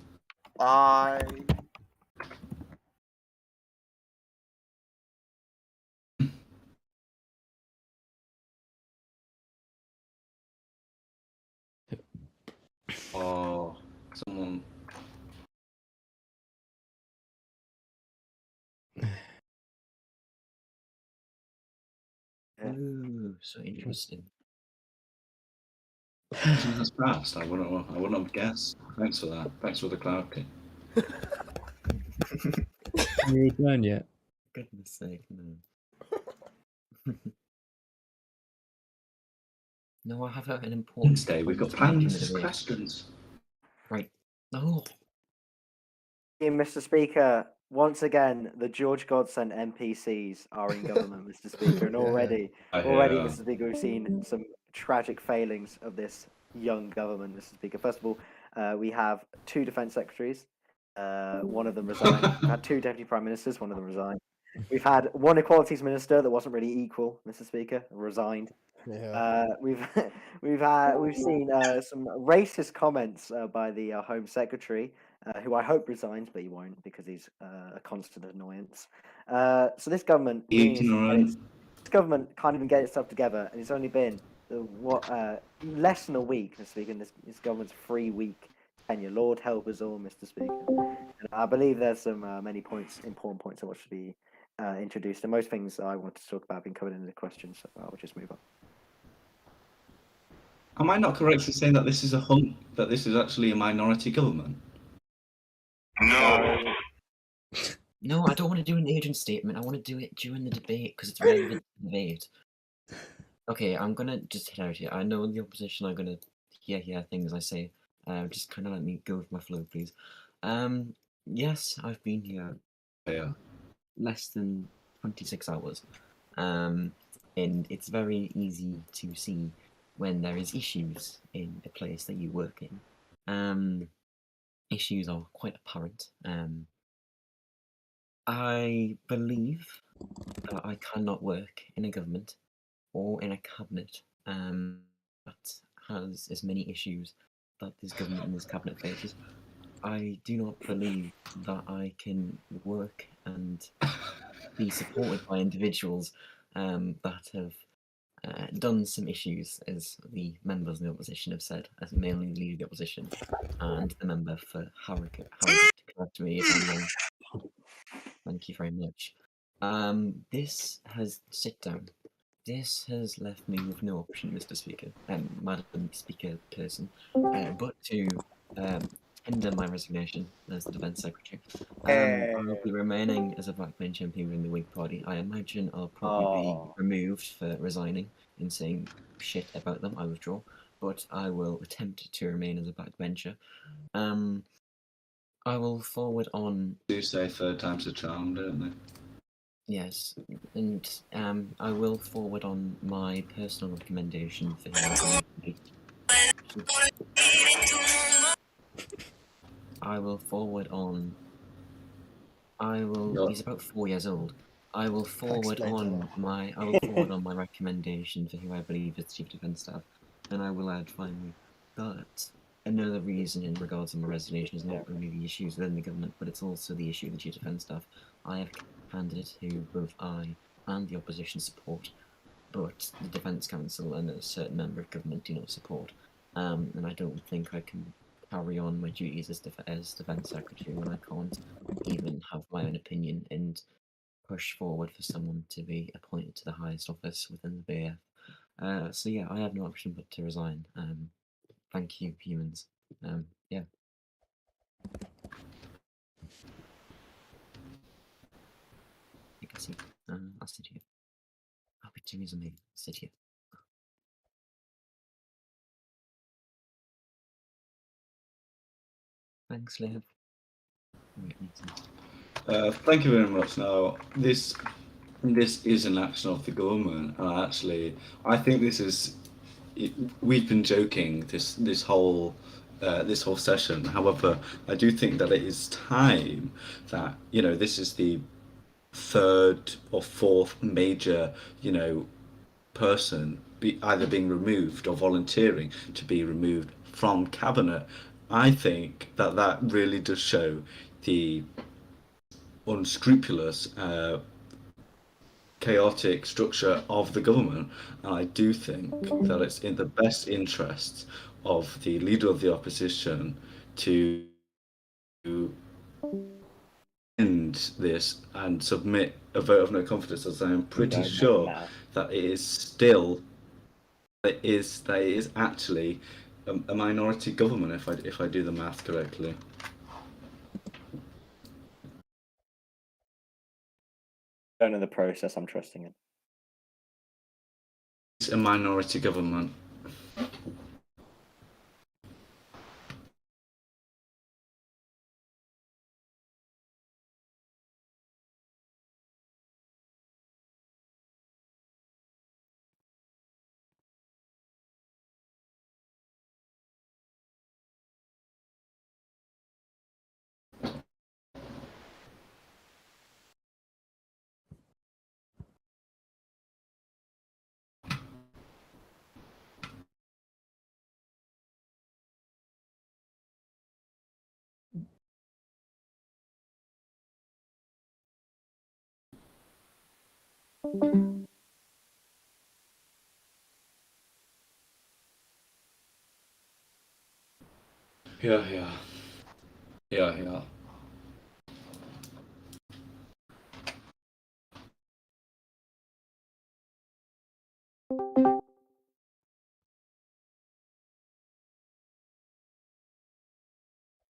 Oh, someone. Ooh, so interesting. That's fast. I wouldn't have guessed. Thanks for that. Thanks for the cloud king. Are you done yet? Goodness sake, no. No, I have an important Wednesday, we've got point to make in the plans, debate. questions. Right. Oh, Mr. Speaker, once again, the George Godsend NPCs are in government, Mr. Speaker, and already, Mr. Speaker, we've seen some tragic failings of this young government, Mr. Speaker. First of all, we have 2 defence secretaries. One of them resigned. We've had 2 deputy prime ministers. One of them resigned. We've had 1 equalities minister that wasn't really equal, Mr. Speaker, resigned. Yeah. We've seen some racist comments by the Home Secretary, who I hope resigns, but he won't because he's a constant annoyance. So this government really needs to get this government can't even get itself together, and it's only been less than a week, Mr. Speaker. This government's 3-week tenure. Lord help us all, Mr. Speaker. And I believe there's some many important points that should be introduced, and most things I wanted to talk about have been covered in the questions, so I'll just move on. Am I not correct in saying that this is that this is actually a minority government? no. No, I don't want to do an agent statement. I want to do it during the debate because it's relevant to the debate. Okay, I'm gonna just head out here. I know the opposition are gonna hear things I say. Just kind of let me go with my flow, please. Yes, I've been here less than 26 hours. And it's very easy to see when there is issues in a place that you work in. Issues are quite apparent. I believe that I cannot work in a government or in a cabinet that has as many issues that this government and this cabinet faces. I do not believe that I can work and be supported by individuals that have done some issues, as the members in the opposition have said, as mainly the leader of the opposition and the member for Harrogate. Correct me if I'm wrong. Thank you very much. This has sit down. This has left me with no option, Mr. Speaker, Madam Speaker person, but to tender my resignation as the Defence Secretary. I will be remaining as a backbench MP within the Whig Party. I imagine I'll probably be removed for resigning and saying shit about them. I withdraw, but I will attempt to remain as a backbencher. I will forward on. Do say 3rd time's a charm, don't they? Yes, and I will forward on my personal recommendation for him. I will forward on. He's about 4 years old. I will forward on my. I will forward on my recommendation for who I believe is Chief Defence Staff, and I will add finally that another reason in regards to my resignation is not only the issues within the government, but it's also the issue of the Chief Defence Staff. I have candidates who both I and the opposition support, but the Defence Council and a certain member of government do not support. And I don't think I can carry on my duties as Defence Secretary when I can't even have my own opinion and push forward for someone to be appointed to the highest office within the BAF. So yeah, I have no option but to resign. Thank you, humans. Yeah. You can see. I'll sit here. I'll be too easy. I'll sit here. Thanks, Liv. Thank you very much. Now, this is an action of the government, and actually, I think this is. We've been joking this whole session. However, I do think that it is time that this is the 3rd or 4th major person either being removed or volunteering to be removed from cabinet. I think that really does show the unscrupulous, chaotic structure of the government, and I do think that it's in the best interests of the leader of the opposition to end this and submit a vote of no confidence, as I am pretty sure that it is still that it is actually a minority government, if I do the math correctly. I don't know the process. I'm trusting it. It's a minority government. Ja, ja. Ja, ja.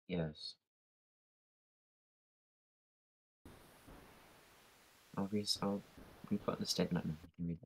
Yes. I'll re-put the statement and you can read that.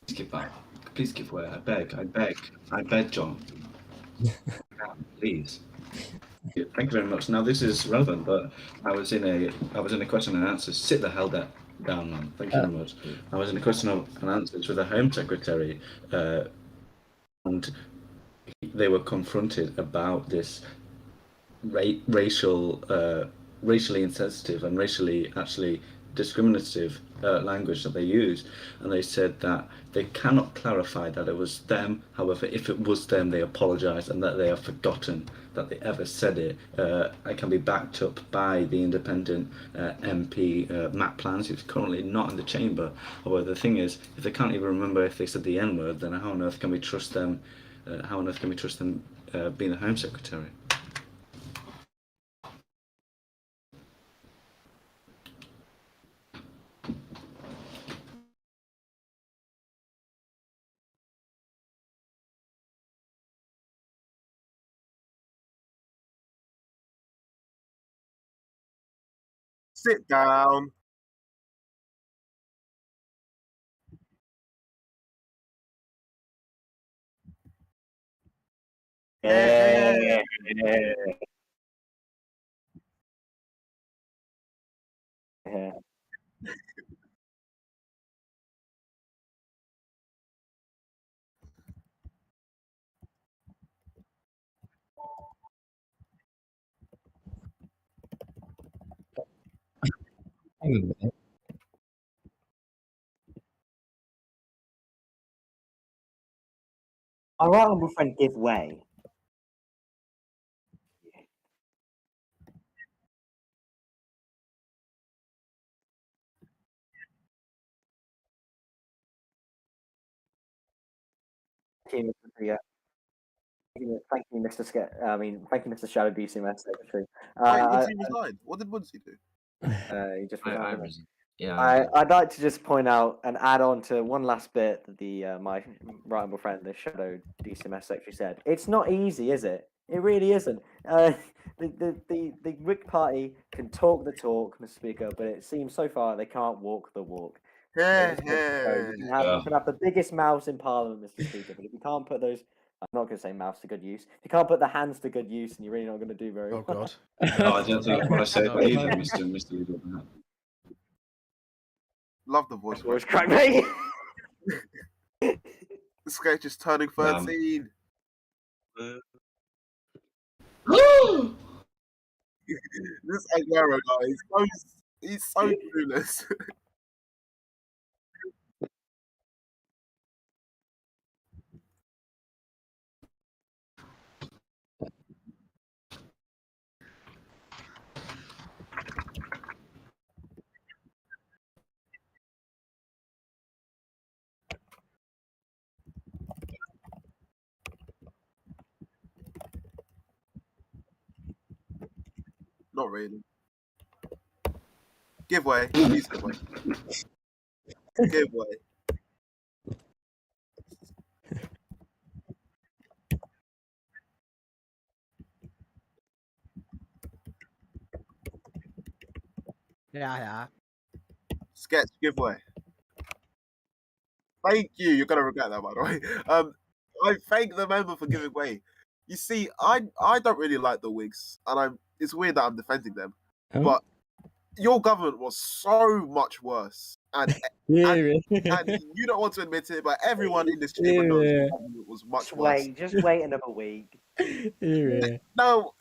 Please give back. Please give way. I beg. I beg. I beg, John. Please. Yeah, thank you very much. Now this is relevant, but I was in a question and answers. Sit the hell down, man. Thank you very much. I was in a question and answers with the Home Secretary, and they were confronted about this racially insensitive and racially actually discriminative language that they use, and they said that they cannot clarify that it was them. However, if it was them, they apologise and that they have forgotten that they ever said it. I can be backed up by the independent MP Matt Plans, who's currently not in the chamber. However, the thing is, if they can't even remember if they said the N word, then how on earth can we trust them? How on earth can we trust them being the Home Secretary? Sit down. Yeah. Yeah. Hang on a minute. My right honourable friend give way. Thank you, Mr. Thank you, Mr. Thank you, Mr. Shadow DCMS Secretary. Wait, Woodsy resigned. What did Woodsy do? He just resigned. Yeah. I'd like to just point out and add on to one last bit that my right honourable friend, the Shadow DCMS Secretary, said. It's not easy, is it? It really isn't. The Whig Party can talk the talk, Mr. Speaker, but it seems so far they can't walk the walk. Yeah, You can have the biggest mouths in Parliament, Mr. Speaker, but if you can't put those, I'm not going to say mouths to good use. If you can't put the hands to good use, and you're really not going to do very well. Oh God. No, I don't think what I said No. either, Mr. Leader. Love the voice. Voice crack, mate. This guy just turning 13. This Aguero guy, he's so clueless. not really. Give way. Please give way. Give way. Yeah. Sketch, give way. Thank you. You're gonna regret that, by the way. I thank the member for giving way. You see, I don't really like the Whigs, and it's weird that I'm defending them, but your government was so much worse, and you don't want to admit it, but everyone in this chamber knows your government was much worse. Just wait another week. Now,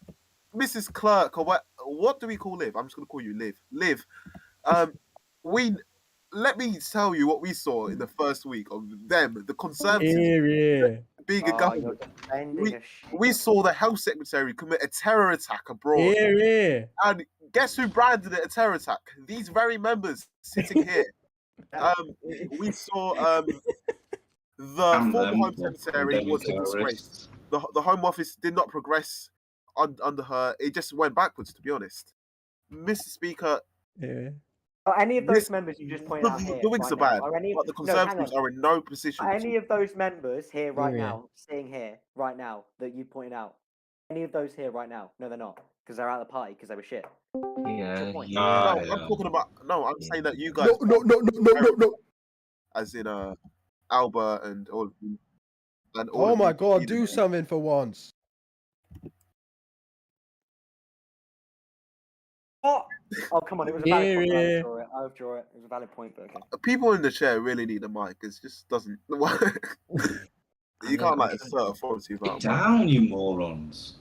Mrs. Clerk, or what do we call Liv? I'm just gonna call you Liv. Liv, let me tell you what we saw in the first week of them, the Conservatives being a government. We saw the Health Secretary commit a terror attack abroad. And guess who branded it a terror attack? These very members sitting here. We saw the former Home Secretary was a disgrace. The Home Office did not progress under her. It just went backwards, to be honest. Mr. Speaker. Any of those members you just pointed out here, the Whigs are bad, but the Conservatives are in no position. Any of those members here right now, sitting here right now, that you pointed out, any of those here right now? No, they're not, because they're out of the party because they were shit. I'm talking about. No, I'm saying that you guys. No. As in, Albert and all of you. Oh my God! Do something for once. What? Oh, come on, it was a valid point. I withdraw it. It was a valid point, but okay. People in the chair really need a mic. It just doesn't work. You can't like assert authority about down, you morons.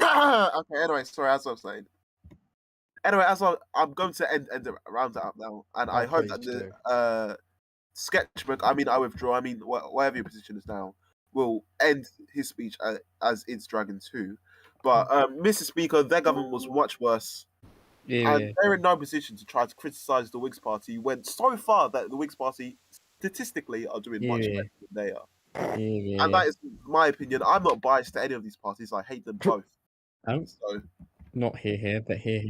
Okay, anyway, sorry, as I was saying. Anyway, I'm going to round it up now, and I hope that the sketchbook, I withdraw, whatever your position is now, will end his speech as it's Dragon 2. But, Mr. Speaker, their government was much worse. And they're in no position to try to criticise the Whigs Party. Went so far that the Whigs Party, statistically, are doing much better than they are. And that is my opinion. I'm not biased to any of these parties. I hate them both. So, not here, but here.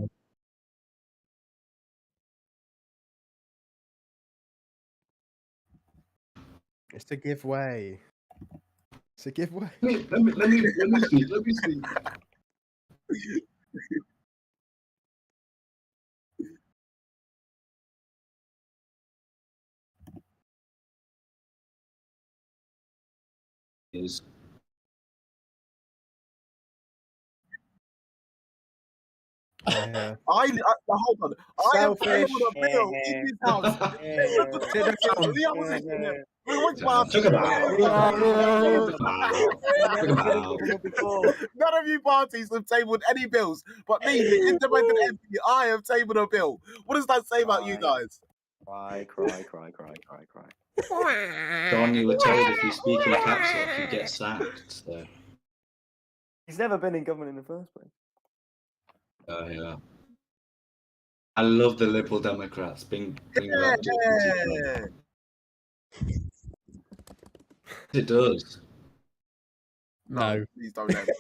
It's to give way. It's to give way. Let me see. Is hold on. I am paying Selfish. on a bill in this house. The opposition here. None of you parties have tabled any bills, but me, the independent MP, I have tabled a bill. What does that say about you guys? Cry. Don, you were told if you speak in caps lock, you get sacked. So. He's never been in government in the first place. Yeah. I love the Liberal Democrats being It does. No, please don't let me.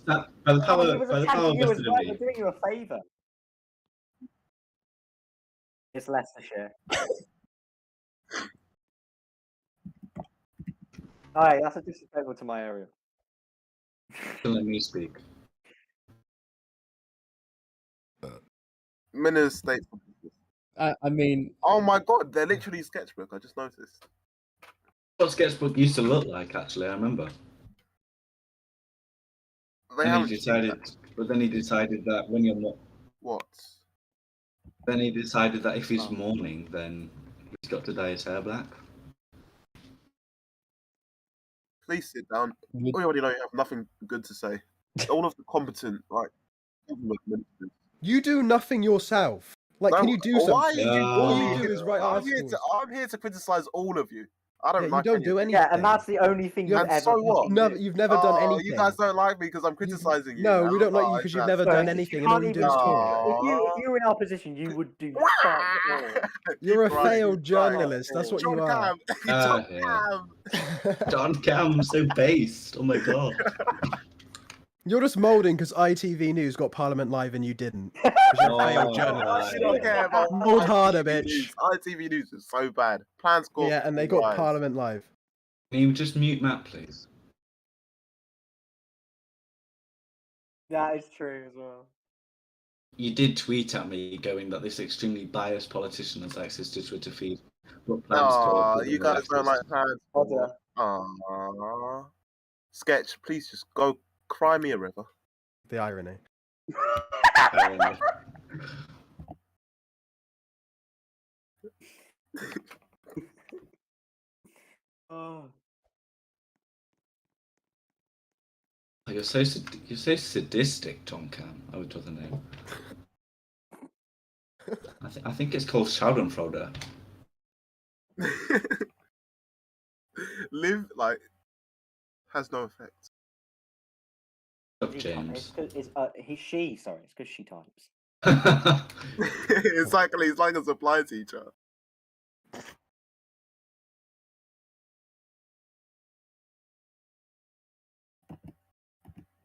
By the power vested in me. We're doing you a favour. It's Leicestershire. Alright, that's a disrespectful to my area. Don't let me speak. Minister State. Oh my God, they're literally sketchbook. I just noticed. What sketchbook used to look like, actually, I remember. Then he decided that when you're not. What? Then he decided that if he's mourning, then he's got to dye his hair black. Please sit down. We already know you have nothing good to say. All of the competent, government ministers. You do nothing yourself. Can you do something? Why are you all you do is write I'm articles. here to criticize all of you. I don't Yeah, you like don't any do of it. anything. Yeah, and that's the only thing you've And ever so what? fucking No, did. you've never done Oh, anything. you guys don't like me because I'm criticizing you. No, we don't like you Oh, because you've that's- never done No, anything, you and all can't you do even is talk. if you were in our position, you would do fuck all. You're a Keep right, failed keep right. journalist. That's what you John are. Cam. John Yeah. Cam. John Cam, so based. Oh my god. You're just moulding because ITV News got Parliament Live and you didn't. 'Cause you're a failed Oh, journalist. I don't care about Mould harder, ITV bitch. News. ITV News is so bad. Plan score. Yeah, and they got Parliament Live. Can you just mute Matt, please? That is true as well. You did tweet at me going that this extremely biased politician has access to Twitter feed. But plans Oh, called you guys don't like plan Roger. score. Aww. Sketch, please just go cry me a river. The irony. Oh. You're so sadistic, Tom Cam. I would the name. I think it's called Schadenfreude. Live like has no effect. Of James. She, sorry, it's because she types. Exactly, he's like a supply teacher.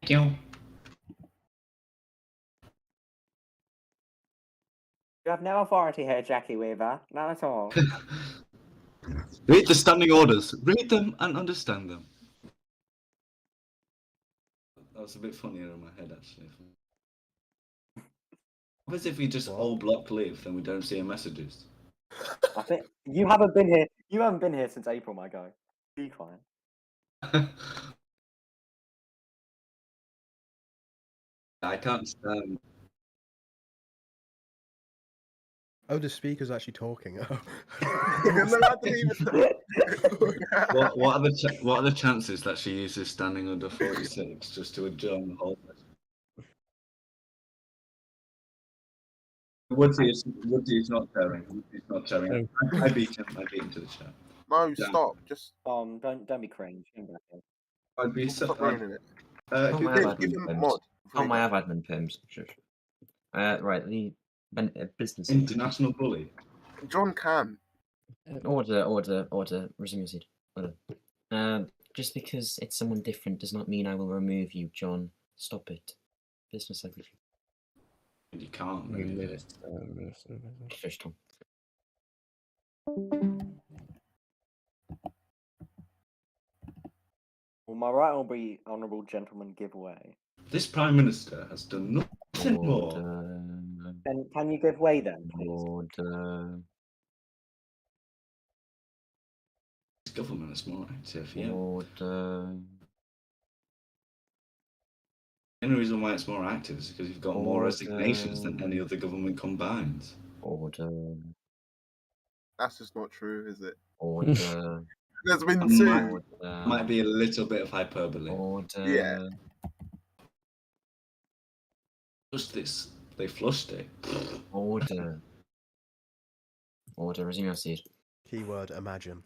Thank you. You have no authority here, Jackie Weaver. Not at all. Read the standing orders. Read them and understand them. That was a bit funnier in my head, actually. What if we just all block live, then we don't see our messages? I think you haven't been here. You haven't been here since April, my guy. Be quiet. I can't stand. Oh, the speaker's actually talking. Oh. What are the chances that she uses standing under 46 just to adjourn the whole thing? Woody is not sharing. He's not sharing. I beat him. I beat him to the chat. No, Yeah. stop. Just don't be cringe. Come back here. I'd be so. stop ruining it. Oh, who my did- have give admin him a perms. mod before Oh, you my go. have admin perms. Sure. Right, the business. International bully. John Cam. Order. Resume your seat. Order. Just because it's someone different does not mean I will remove you, John. Stop it. Business secretary. You can't. Really. Shush, Tom. Will my right honourable gentleman give way? This Prime Minister has done nothing more. Then can you give way then, please? Order. His government is more active, yeah. Order. The only reason why it's more active is because you've got more resignations than any other government combined. Order. That's just not true, is it? Order. There's been two. Might be a little bit of hyperbole. Order. Yeah. Just this. They flushed it. Order. Order. Resume your seat. Keyword imagine.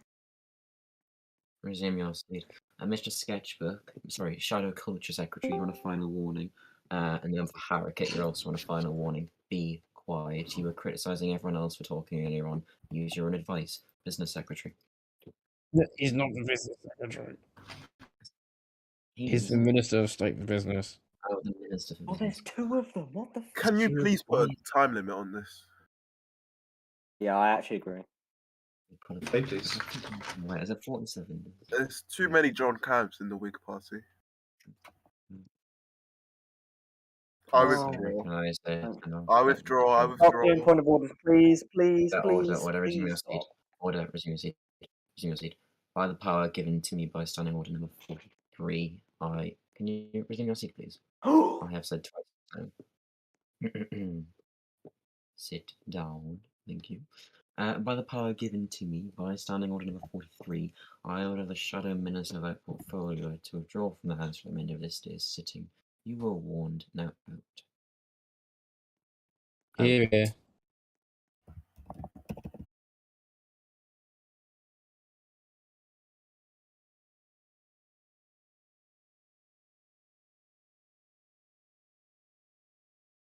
Resume your seat. Mr. Sketchbook, sorry, Shadow Culture Secretary, you're on a final warning. And then for Harrogate, you're also on a final warning. Be quiet. You were criticising everyone else for talking earlier on. Use your own advice. Business Secretary. He's not the business secretary. He's He's the Minister of State for Business. Oh, the Minister for Oh, there's two of them. What the? Can you please put a time limit on this? Yeah, I actually agree. Hey, please. Wait, is it 47? There's too many John Cams in the Whig Party. I withdraw. I withdraw. Stop doing point of orders, please, please, please. Order, resume please your seat. Order, resume your seat. Resume your seat. By the power given to me by standing order number 43, can you resume your seat, please? I have said twice. So. Sit down. Thank you. By the power given to me by standing order number 43, I order the Shadow Minister of our portfolio to withdraw from the House for the remainder of this day's sitting. You were warned. Now out. Here.